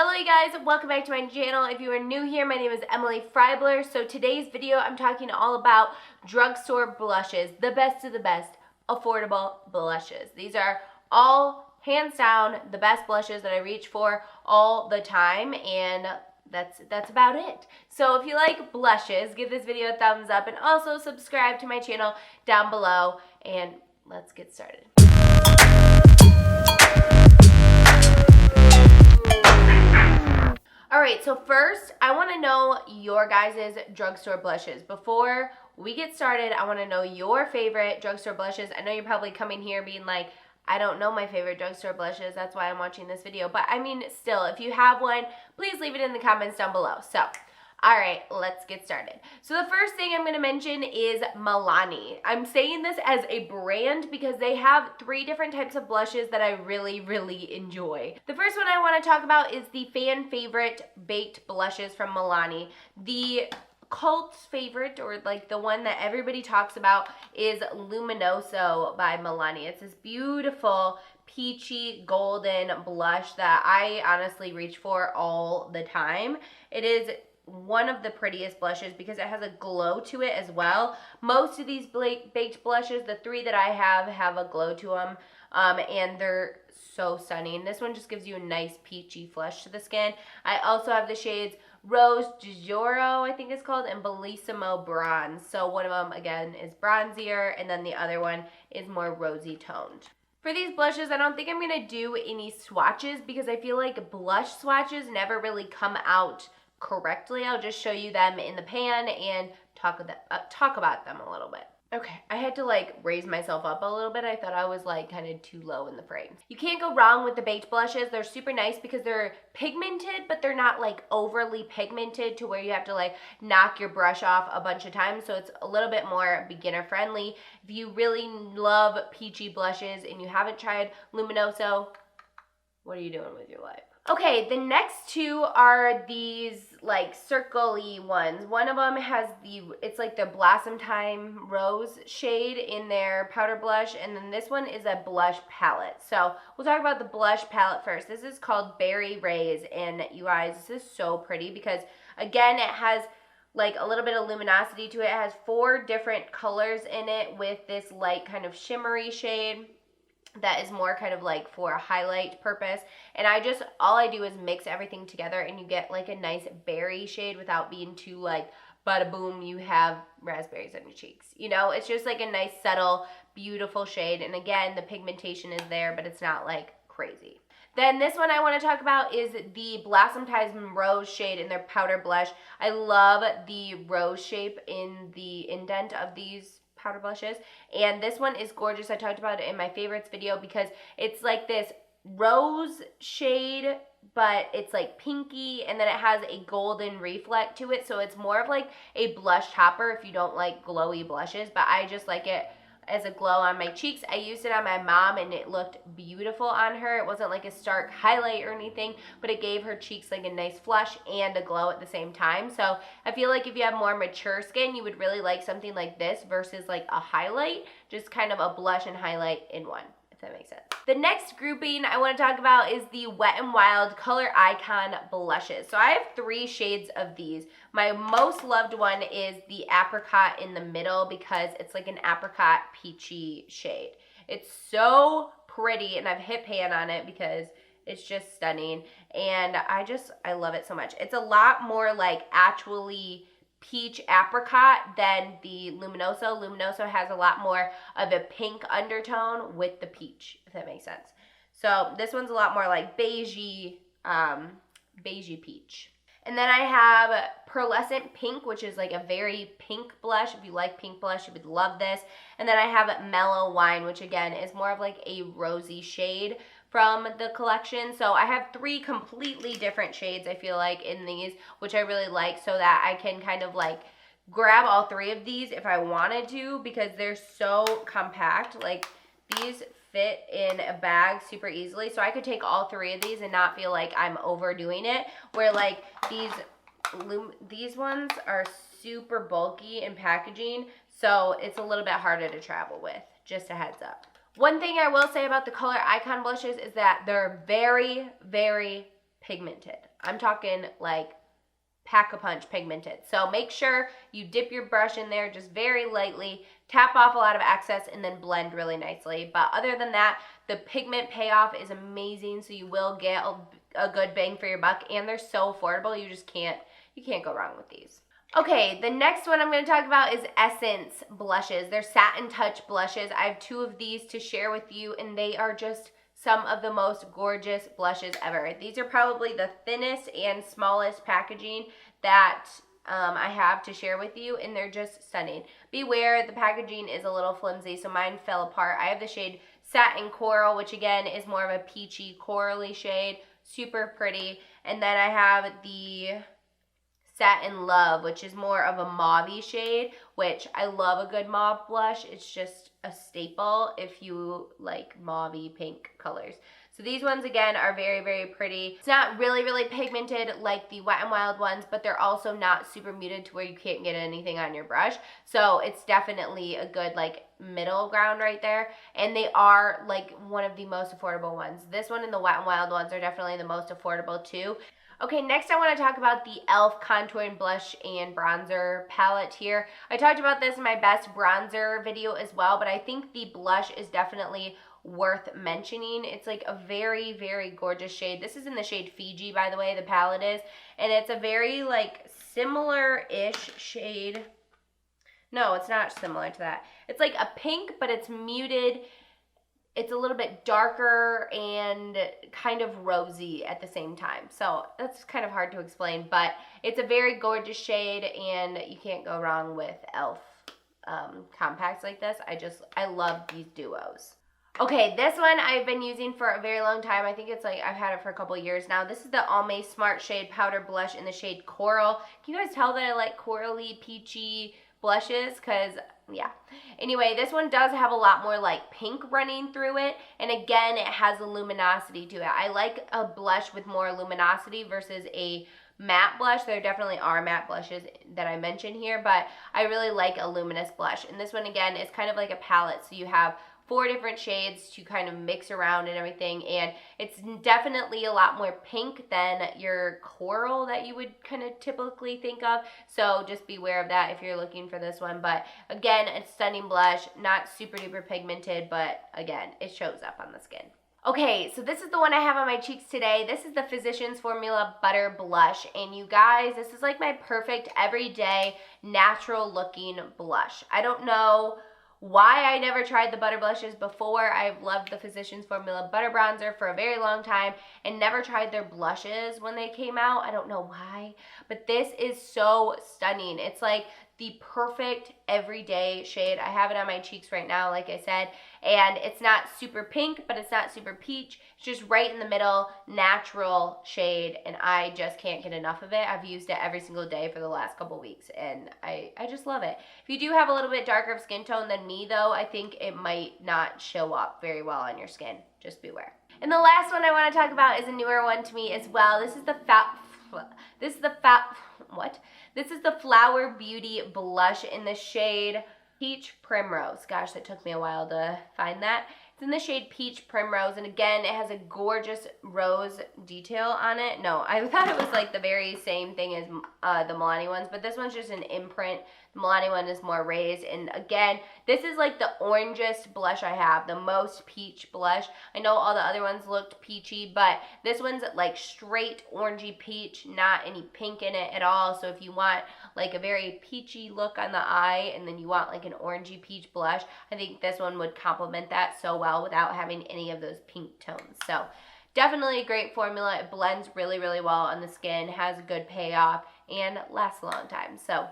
Hello you guys, welcome back to my channel. If you are new here, my name is Emily Freybler. So today's video, I'm talking all about drugstore blushes, the best of the best affordable blushes. These are all hands down the best blushes that I reach for all the time, and that's about it. So if you like blushes, give this video a thumbs up and also subscribe to my channel down below, and let's get started. Alright, so first, I want to know your guys' drugstore blushes. Before we get started, I want to know your favorite drugstore blushes. I know you're probably coming here being like, I don't know my favorite drugstore blushes, that's why I'm watching this video. But I mean, still, if you have one, please leave it in the comments down below. So, alright, let's get started. So the first thing I'm going to mention is Milani. I'm saying this as a brand because they have 3 different types of blushes that I really enjoy. The first one I want to talk about is the fan favorite baked blushes from Milani. The cult favorite, or like the one that everybody talks about, is Luminoso by Milani. It's this beautiful peachy golden blush that I honestly reach for all the time. It is one of the prettiest blushes because it has a glow to it as well. Most of these baked blushes, the 3 that I have a glow to them, and they're so stunning. This one just gives you a nice peachy flush to the skin. I also have the shades Rose Giorgio, I think it's called, and Bellissimo Bronze. So one of them, again, is bronzier, and then the other one is more rosy toned. For these blushes, I don't think I'm going to do any swatches because I feel like blush swatches never really come out correctly. I'll just show you them in the pan and talk about them a little bit. Okay, I had to like raise myself up a little bit. I thought I was like kind of too low in the frame. You can't go wrong with the baked blushes. They're super nice because they're pigmented, but they're not like overly pigmented to where you have to like knock your brush off a bunch of times. So it's a little bit more beginner friendly. If you really love peachy blushes and you haven't tried Luminoso, what are you doing with your life? Okay, the next 2 are these like circle-y ones. One of them has it's like the Blossom Time Rose shade in their powder blush, and then this one is a blush palette. So we'll talk about the blush palette first. This is called Berry Rays, and you guys, this is so pretty because again, it has like a little bit of luminosity to it. It has 4 different colors in it with this light kind of shimmery shade that is more kind of like for a highlight purpose, and all I do is mix everything together and you get like a nice berry shade without being too like bada boom, you have raspberries on your cheeks. You know, it's just like a nice subtle beautiful shade, and again, the pigmentation is there, but it's not like crazy. Then this one I want to talk about is the Blossom Time Rose shade in their powder blush. I love the rose shape in the indent of these powder blushes, and this one is gorgeous. I talked about it in my favorites video because it's like this rose shade, but it's like pinky, and then it has a golden reflect to it, so it's more of like a blush topper if you don't like glowy blushes, but I just like it as a glow on my cheeks. I used it on my mom and it looked beautiful on her. It wasn't like a stark highlight or anything, but it gave her cheeks like a nice flush and a glow at the same time. So I feel like if you have more mature skin, you would really like something like this versus like a highlight, just kind of a blush and highlight in one, if that makes sense. The next grouping I want to talk about is the Wet n Wild Color Icon blushes. So I have 3 shades of these. My most loved one is the apricot in the middle because it's like an apricot peachy shade. It's so pretty, and I've hit pan on it because it's just stunning, and I love it so much. It's a lot more like actually peach apricot than the Luminoso. Luminoso has a lot more of a pink undertone with the peach, if that makes sense. So this one's a lot more like beigey peach. And then I have Pearlescent Pink, which is like a very pink blush. If you like pink blush, you would love this. And then I have Mellow Wine, which again is more of like a rosy shade from the collection. So I have 3 completely different shades, I feel like, in these, which I really like, so that I can kind of like grab all 3 of these if I wanted to, because they're so compact. Like, these fit in a bag super easily, so I could take all 3 of these and not feel like I'm overdoing it, where like these ones are super bulky in packaging, so it's a little bit harder to travel with. Just a heads up. One thing I will say about the Color Icon blushes is that they're very pigmented. I'm talking like pack-a-punch pigmented. So make sure you dip your brush in there just very lightly, tap off a lot of excess, and then blend really nicely. But other than that, the pigment payoff is amazing, so you will get a good bang for your buck, and they're so affordable, you can't go wrong with these. Okay, the next one I'm going to talk about is Essence blushes. They're Satin Touch blushes. I have 2 of these to share with you, and they are just some of the most gorgeous blushes ever. These are probably the thinnest and smallest packaging that I have to share with you, and they're just stunning. Beware, the packaging is a little flimsy, so mine fell apart. I have the shade Satin Coral, which again is more of a peachy corally shade, super pretty. And then I have the Satin Love, which is more of a mauve-y shade, which I love a good mauve blush. It's just a staple if you like mauve-y pink colors. So these ones, again, are very, very pretty. It's not really, really pigmented like the Wet n Wild ones, but they're also not super muted to where you can't get anything on your brush. So it's definitely a good, like, middle ground right there. And they are, like, one of the most affordable ones. This one and the Wet n Wild ones are definitely the most affordable, too. Okay, next I want to talk about the e.l.f. Contouring Blush and Bronzer palette here. I talked about this in my best bronzer video as well, but I think the blush is definitely worth mentioning. It's like a very, very gorgeous shade. This is in the shade Fiji, by the way, the palette is. And it's a very, like, similar-ish shade. No, it's not similar to that. It's like a pink, but it's muted. It's a little bit darker and kind of rosy at the same time. So that's kind of hard to explain, but it's a very gorgeous shade, and you can't go wrong with e.l.f. Compacts like this. I love these duos. Okay, this one I've been using for a very long time. I think it's like I've had it for a couple years now. This is the Almay Smart Shade Powder Blush in the shade Coral. Can you guys tell that I like corally, peachy blushes? Because yeah. Anyway, this one does have a lot more like pink running through it, and again, it has a luminosity to it. I like a blush with more luminosity versus a matte blush. There definitely are matte blushes that I mentioned here, but I really like a luminous blush. And this one, again, is kind of like a palette, so you have 4 different shades to kind of mix around and everything, and it's definitely a lot more pink than your coral that you would kind of typically think of, so just beware of that if you're looking for this one. But again, a stunning blush, not super duper pigmented, but again, it shows up on the skin. Okay, so this is the one I have on my cheeks today. This is the Physicians Formula Butter Blush, and you guys, this is like my perfect everyday natural looking blush. I don't know why I never tried the butter blushes before. I've loved the Physicians Formula Butter Bronzer for a very long time and never tried their blushes when they came out. I don't know why, but this is so stunning. It's like the perfect everyday shade. I have it on my cheeks right now, like I said, and it's not super pink, but it's not super peach. It's just right in the middle, natural shade, and I just can't get enough of it. I've used it every single day for the last couple weeks, and I just love it. If you do have a little bit darker of skin tone than me, though, I think it might not show up very well on your skin. Just beware. And the last one I want to talk about is a newer one to me as well. This is the Flower Beauty blush in the shade Peach Primrose. Gosh, that took me a while to find that. It's in the shade Peach Primrose, and again, it has a gorgeous rose detail on it. No, I thought it was like the very same thing as the Milani ones, but this one's just an imprint. The Milani one is more raised, and again, this is like the orangest blush I have, the most peach blush. I know all the other ones looked peachy, but this one's like straight orangey peach, not any pink in it at all. So if you want like a very peachy look on the eye, and then you want like an orangey peach blush, I think this one would complement that so well without having any of those pink tones. So definitely a great formula. It blends really, really well on the skin, has a good payoff, and lasts a long time. So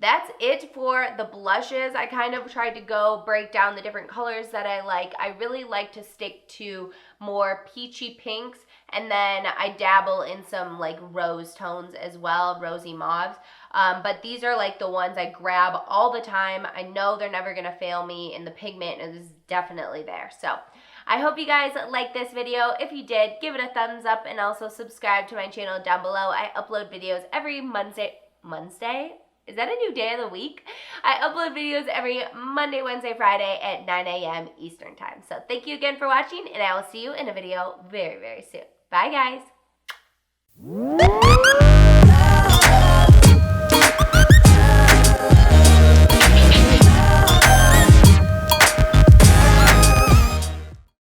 that's it for the blushes. I kind of tried to break down the different colors that I like. I really like to stick to more peachy pinks, and then I dabble in some like rose tones as well, rosy mauves. But these are like the ones I grab all the time. I know they're never gonna fail me, and the pigment is definitely there. So I hope you guys liked this video. If you did, give it a thumbs up, and also subscribe to my channel down below. I upload videos every Monday? Is that a new day of the week? I upload videos every Monday, Wednesday, Friday at 9 a.m. Eastern Time. So thank you again for watching, and I will see you in a video very, very soon. Bye, guys. it.